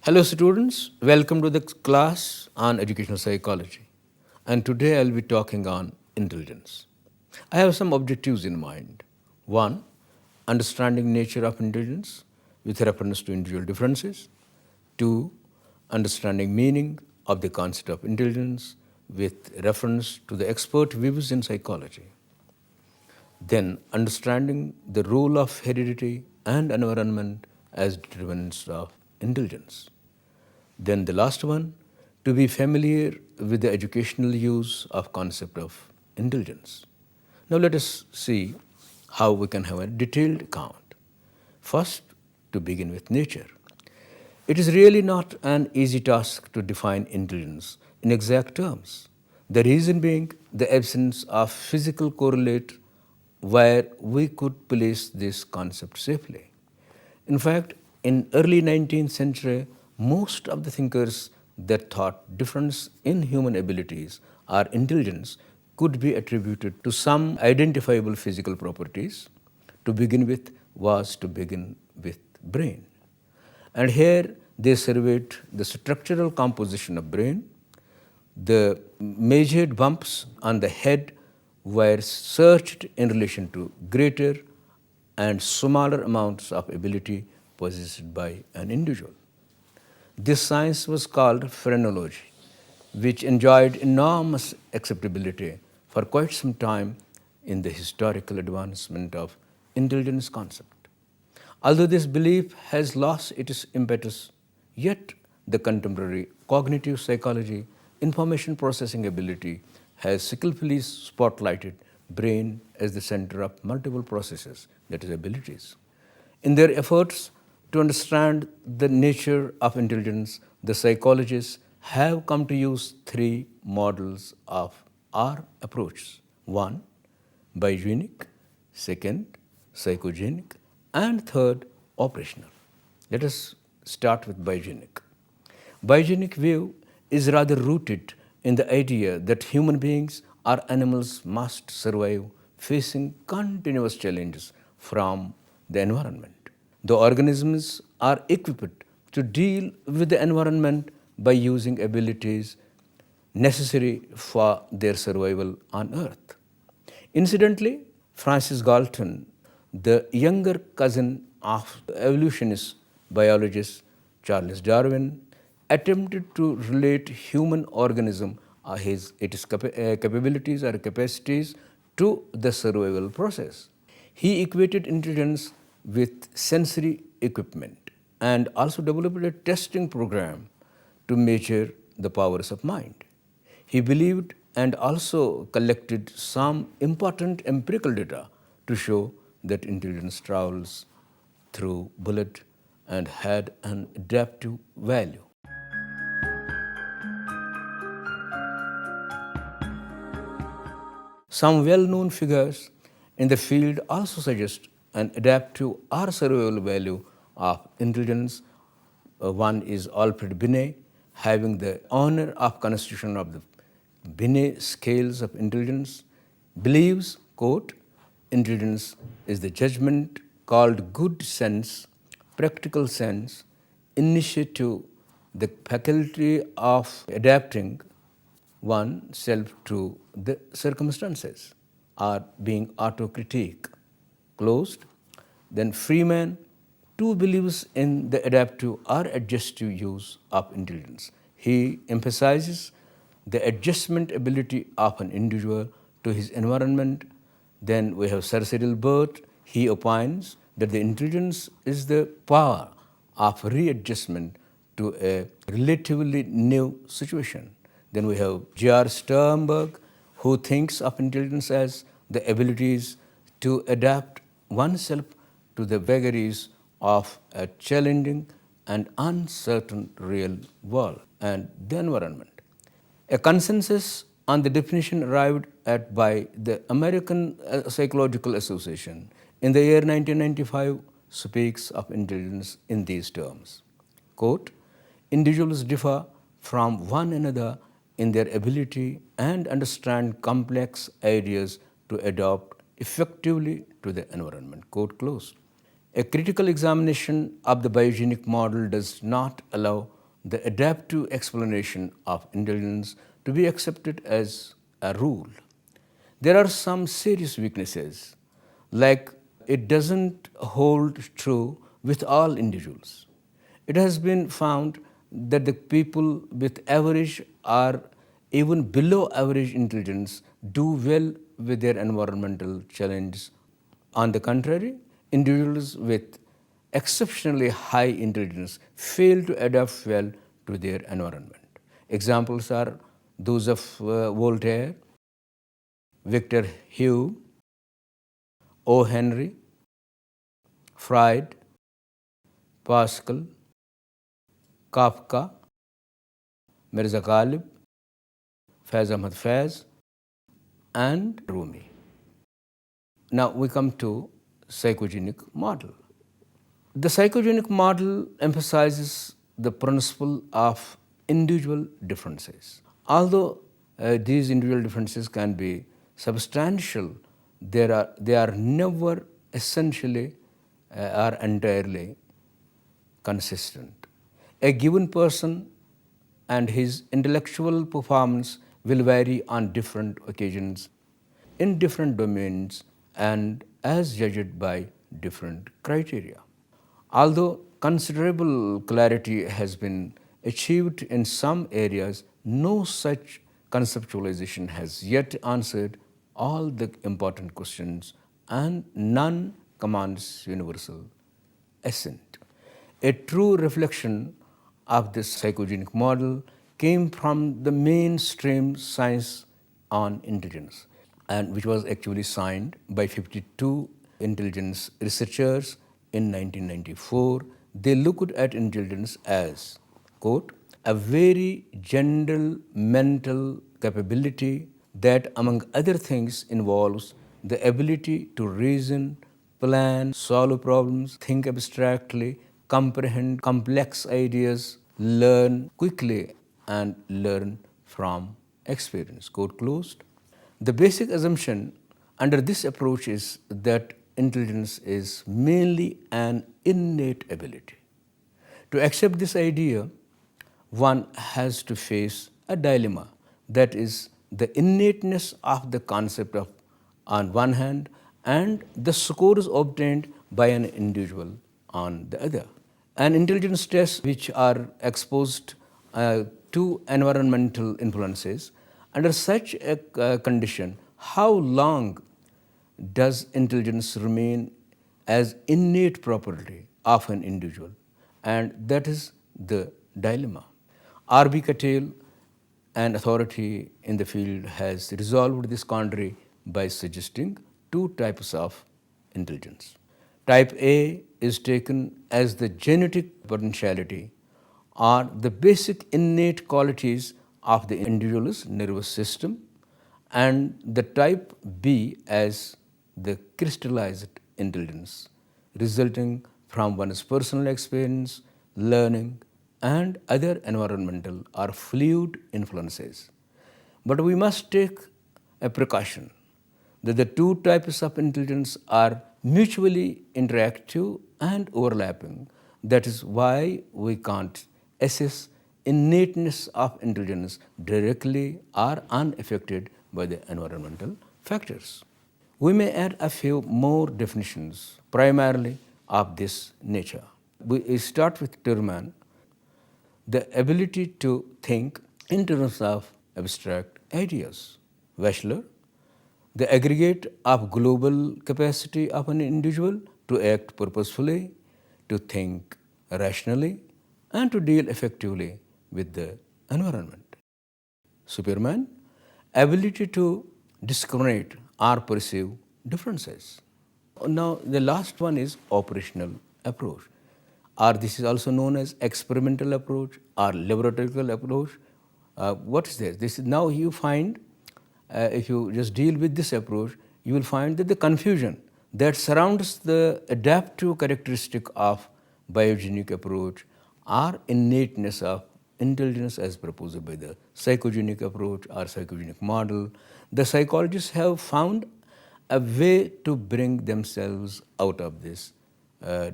Hello students, welcome to the class on educational psychology. And today I'll be talking on intelligence. I have some objectives in mind. One, understanding nature of intelligence with reference to individual differences. Two, understanding meaning of the concept of intelligence with reference to the expert views in psychology. Then understanding the role of heredity and environment as determinants of intelligence. Then the last one, to be familiar with the educational use of concept of intelligence. Now let us see how we can have a detailed account. First, to begin with nature. It is really not an easy task to define intelligence in exact terms. The reason being the absence of physical correlate where we could place this concept safely. In fact, in early 19th century, most of the thinkers that thought difference in human abilities or intelligence could be attributed to some identifiable physical properties. To begin with brain. And here they surveyed the structural composition of brain. The measured bumps on the head were searched in relation to greater and smaller amounts of ability possessed by an individual. This science was called phrenology, which enjoyed enormous acceptability for quite some time in the historical advancement of intelligence concept. Although this belief has lost its impetus, yet the contemporary cognitive psychology information processing ability has skillfully spotlighted brain as the center of multiple processes, that is abilities. In their efforts to understand the nature of intelligence, the psychologists have come to use three models of R approach. One, biogenic, second, psychogenic, and third, operational. Let us start with biogenic. Biogenic view is rather rooted in the idea that human beings or animals must survive facing continuous challenges from the environment. The organisms are equipped to deal with the environment by using abilities necessary for their survival on Earth. Incidentally, Francis Galton, the younger cousin of evolutionist biologist Charles Darwin, attempted to relate human organism or its capabilities or capacities to the survival process. He equated intelligence with sensory equipment and also developed a testing program to measure the powers of mind. He believed and also collected some important empirical data to show that intelligence travels through blood and had an adaptive value. Some well-known figures in the field also suggest an adaptive or survival value of intelligence. One is Alfred Binet, having the honor of constitution of the Binet scales of intelligence, believes, quote, intelligence is the judgment called good sense, practical sense, initiative, the faculty of adapting oneself to the circumstances or being autocritique, closed. Then Freeman too believes in the adaptive or adjustive use of intelligence. He emphasizes the adjustment ability of an individual to his environment. Then we have Sir Cyril Burt. He opines that the intelligence is the power of readjustment to a relatively new situation. Then we have J.R. Sternberg, who thinks of intelligence as the abilities to adapt oneself to the vagaries of a challenging and uncertain real world and the environment. A consensus on the definition arrived at by the American Psychological Association in the year 1995 speaks of intelligence in these terms. Quote, individuals differ from one another in their ability and understand complex ideas to adapt effectively to the environment. Quote closed. A critical examination of the biogenic model does not allow the adaptive explanation of intelligence to be accepted as a rule. There are some serious weaknesses, like it doesn't hold true with all individuals. It has been found that the people with average or even below average intelligence do well with their environmental challenges. On the contrary, individuals with exceptionally high intelligence fail to adapt well to their environment. Examples are those of Voltaire, Victor Hugo, O. Henry, Freud, Pascal, Kafka, Mirza Ghalib, Faiz Ahmad Faiz, and Rumi. Now we come to psychogenic model. The psychogenic model emphasizes the principle of individual differences. Although these individual differences can be substantial, they are never essentially or entirely consistent. A given person and his intellectual performance will vary on different occasions, in different domains, and as judged by different criteria. Although considerable clarity has been achieved in some areas, no such conceptualization has yet answered all the important questions, and none commands universal assent. A true reflection of this psychogenic model came from the mainstream science on intelligence, and which was actually signed by 52 intelligence researchers in 1994. They looked at intelligence as, quote, a very general mental capability that, among other things, involves the ability to reason, plan, solve problems, think abstractly, comprehend complex ideas, learn quickly, and learn from experience. Quote closed. The basic assumption under this approach is that intelligence is mainly an innate ability. To accept this idea, one has to face a dilemma, that is, the innateness of the concept of, on one hand, and the scores obtained by an individual on the other. And intelligence tests which are exposed to environmental influences, under such a condition, how long does intelligence remain as innate property of an individual? And that is the dilemma. R.B. Cattell, an authority in the field, has resolved this quandary by suggesting two types of intelligence. Type A is taken as the genetic potentiality or the basic innate qualities of the individual's nervous system, and the type B as the crystallized intelligence resulting from one's personal experience, learning, and other environmental or fluid influences. But we must take a precaution that the two types of intelligence are mutually interactive and overlapping. That is why we can't assess innateness of intelligence directly or unaffected by the environmental factors. We may add a few more definitions, primarily of this nature. We start with Terman, the ability to think in terms of abstract ideas. Wechsler, the aggregate of global capacity of an individual to act purposefully, to think rationally, and to deal effectively with the environment. Superman, ability to discriminate or perceive differences. Now, the last one is operational approach, or this is also known as experimental approach or laboratorical approach. What is this? This is now you find, if you just deal with this approach, you will find that the confusion that surrounds the adaptive characteristic of biogenic approach or innateness of intelligence as proposed by the psychogenic approach or psychogenic model, the psychologists have found a way to bring themselves out of this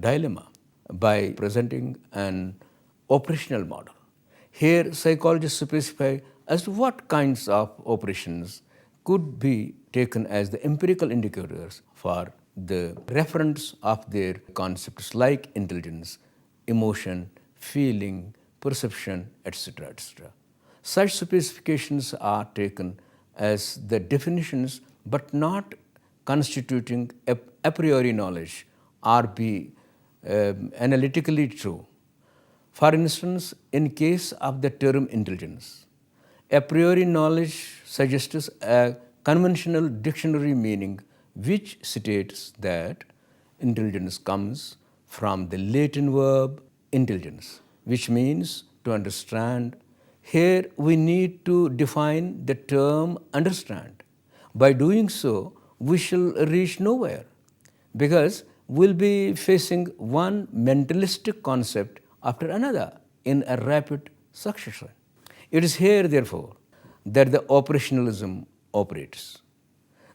dilemma by presenting an operational model. Here, psychologists specify as to what kinds of operations could be taken as the empirical indicators for the reference of their concepts like intelligence, emotion, feeling, perception, etc. etc. Such specifications are taken as the definitions but not constituting a priori knowledge or be analytically true. For instance, in case of the term intelligence, a priori knowledge suggests a conventional dictionary meaning which states that intelligence comes from the Latin verb intelligence, which means to understand. Here we need to define the term understand. By doing so, we shall reach nowhere because we'll be facing one mentalistic concept after another in a rapid succession. It is here, therefore, that the operationalism operates.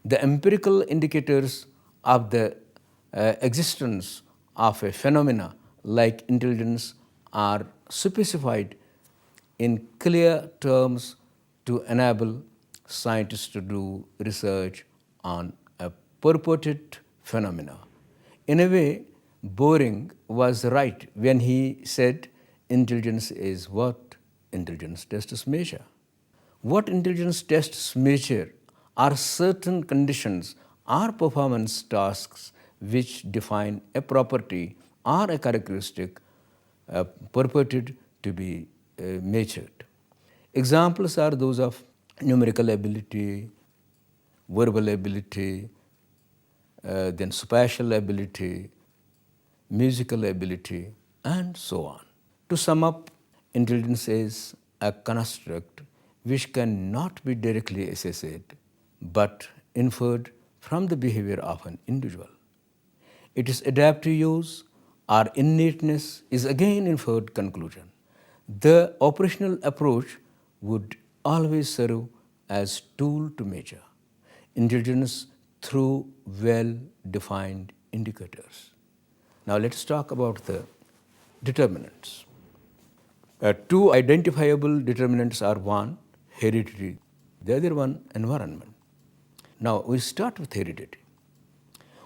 The empirical indicators of the existence of a phenomena like intelligence are specified in clear terms to enable scientists to do research on a purported phenomena. In a way, Boring was right when he said intelligence is what intelligence tests measure. What intelligence tests measure are certain conditions or performance tasks which define a property or a characteristic purported to be measured. Examples are those of numerical ability, verbal ability, then spatial ability, musical ability, and so on. To sum up, intelligence is a construct which cannot be directly assessed but inferred from the behavior of an individual. Its adaptive use or innateness is again inferred conclusion. The operational approach would always serve as tool to measure intelligence through well-defined indicators. Now let's talk about the determinants. Two identifiable determinants are one, heredity, the other one, environment. Now we start with heredity.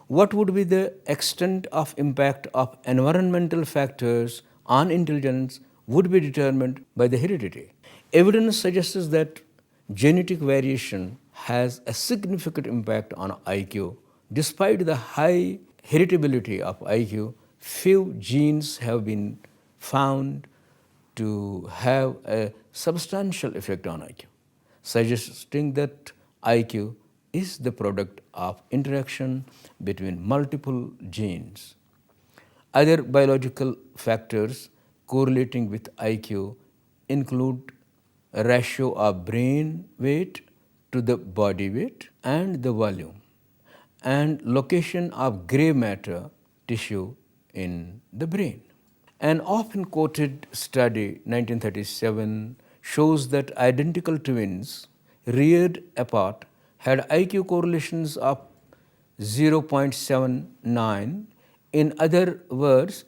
What would be the extent of impact of environmental factors on intelligence would be determined by the heredity. Evidence suggests that genetic variation has a significant impact on IQ. Despite the high heritability of IQ, few genes have been found to have a substantial effect on IQ, suggesting that IQ is the product of interaction between multiple genes. Other biological factors correlating with IQ include a ratio of brain weight to the body weight and the volume, and location of gray matter tissue in the brain. An often quoted study, 1937, shows that identical twins reared apart had IQ correlations of 0.79. In other words,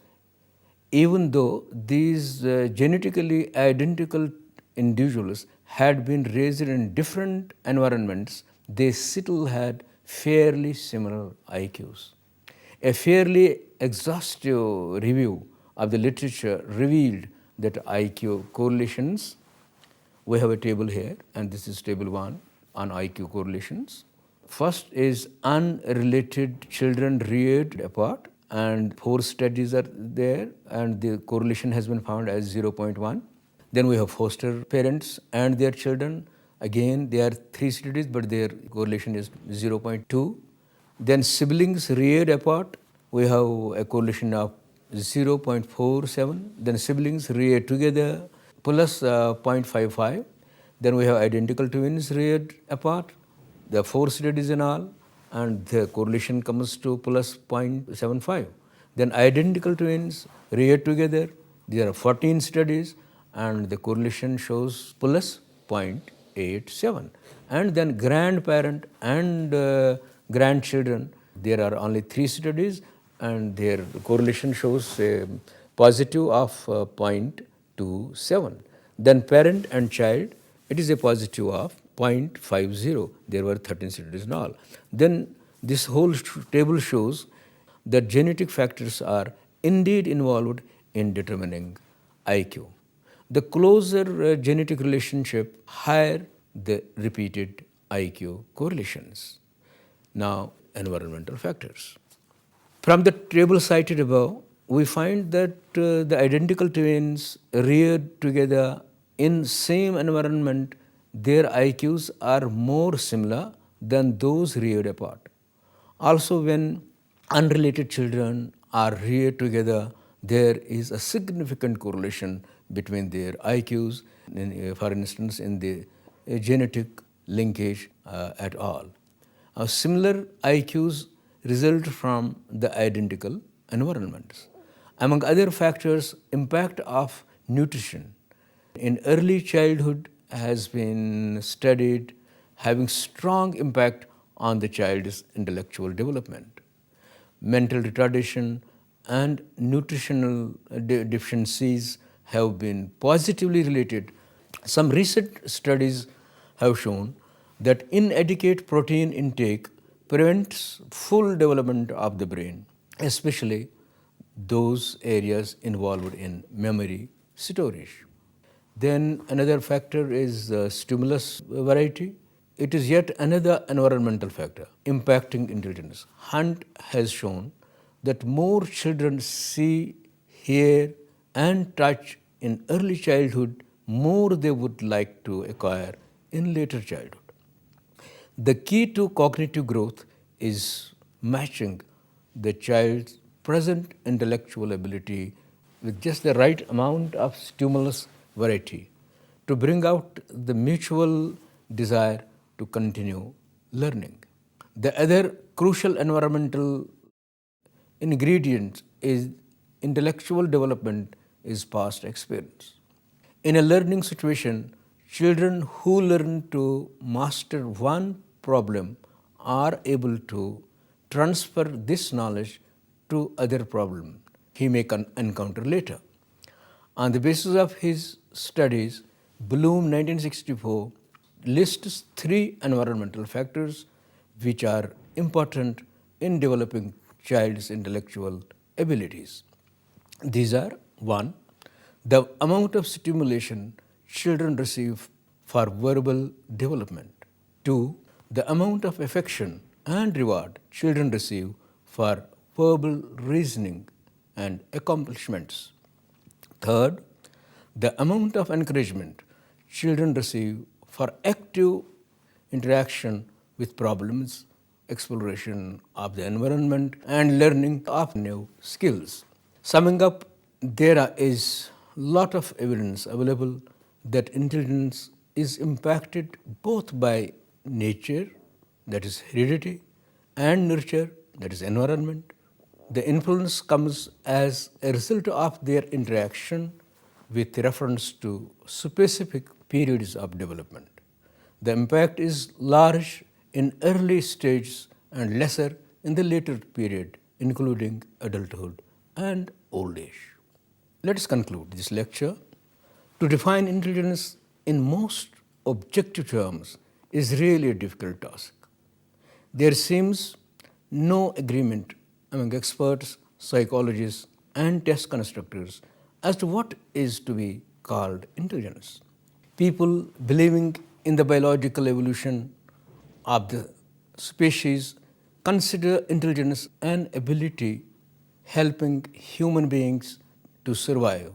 even though these genetically identical individuals had been raised in different environments, they still had fairly similar IQs. A fairly exhaustive review of the literature revealed that IQ correlations, we have a table here, and this is table 1 on IQ correlations. First is unrelated children reared apart, and 4 studies are there, and the correlation has been found as 0.1. Then we have foster parents and their children. Again, there are 3 studies, but their correlation is 0.2. Then siblings reared apart, we have a correlation of 0.47. Then siblings reared together plus 0.55. Then we have identical twins reared apart. There are 4 studies in all, and the correlation comes to plus 0.75. Then identical twins reared together, there are 14 studies, and the correlation shows plus 0.87. And then grandparent and grandchildren, there are only 3 studies, and their correlation shows a positive of 0.27. Then parent and child, it is a positive of 0.50. There were 13 cities in all. Then this whole table shows that genetic factors are indeed involved in determining IQ. The closer genetic relationship, higher the repeated IQ correlations. Now, environmental factors. From the table cited above, we find that the identical twins reared together in same environment, their IQs are more similar than those reared apart. Also, when unrelated children are reared together, there is a significant correlation between their IQs, for instance, in the genetic linkage at all. Similar IQs result from the identical environments. Among other factors, impact of nutrition in early childhood has been studied having strong impact on the child's intellectual development. Mental retardation and nutritional deficiencies have been positively related. Some recent studies have shown that inadequate protein intake prevents full development of the brain, especially those areas involved in memory storage. Then another factor is stimulus variety. It is yet another environmental factor impacting intelligence. Hunt has shown that more children see, hear, and touch in early childhood, more they would like to acquire in later childhood. The key to cognitive growth is matching the child's present intellectual ability with just the right amount of stimulus variety to bring out the mutual desire to continue learning. The other crucial environmental ingredient is intellectual development is past experience. In a learning situation, children who learn to master one problem are able to transfer this knowledge to other problems he may encounter later. On the basis of his studies, Bloom 1964 lists 3 environmental factors which are important in developing child's intellectual abilities. These are 1. The amount of stimulation children receive for verbal development. 2. The amount of affection and reward children receive for verbal reasoning and accomplishments. Third, the amount of encouragement children receive for active interaction with problems, exploration of the environment, and learning of new skills. Summing up, there is a lot of evidence available that intelligence is impacted both by nature, that is heredity, and nurture, that is environment. The influence comes as a result of their interaction with reference to specific periods of development. The impact is large in early stages and lesser in the later period, including adulthood and old age. Let us conclude this lecture. To define intelligence in most objective terms is really a difficult task. There seems no agreement among experts, psychologists, and test constructors as to what is to be called intelligence. People believing in the biological evolution of the species consider intelligence an ability helping human beings to survive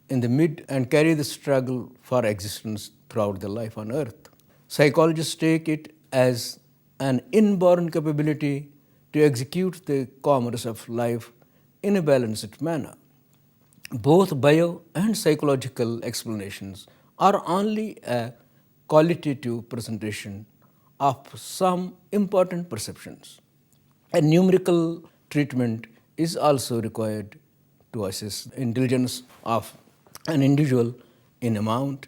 in the mid and carry the struggle for existence throughout their life on earth. Psychologists take it as an inborn capability to execute the commerce of life in a balanced manner. Both bio and psychological explanations are only a qualitative presentation of some important perceptions. A numerical treatment is also required to assess intelligence of an individual in amount.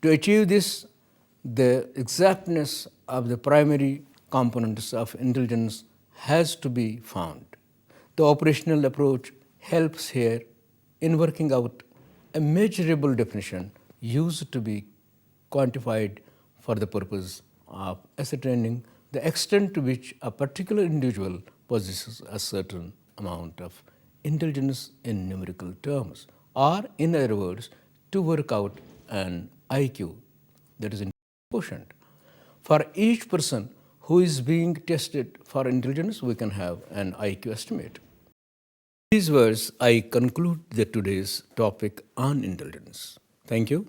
To achieve this, the exactness of the primary components of intelligence has to be found. The operational approach helps here in working out a measurable definition used to be quantified for the purpose of ascertaining the extent to which a particular individual possesses a certain amount of intelligence in numerical terms, or in other words, to work out an IQ, that is quotient. For each person who is being tested for intelligence, we can have an IQ estimate. With these words, I conclude today's topic on intelligence. Thank you.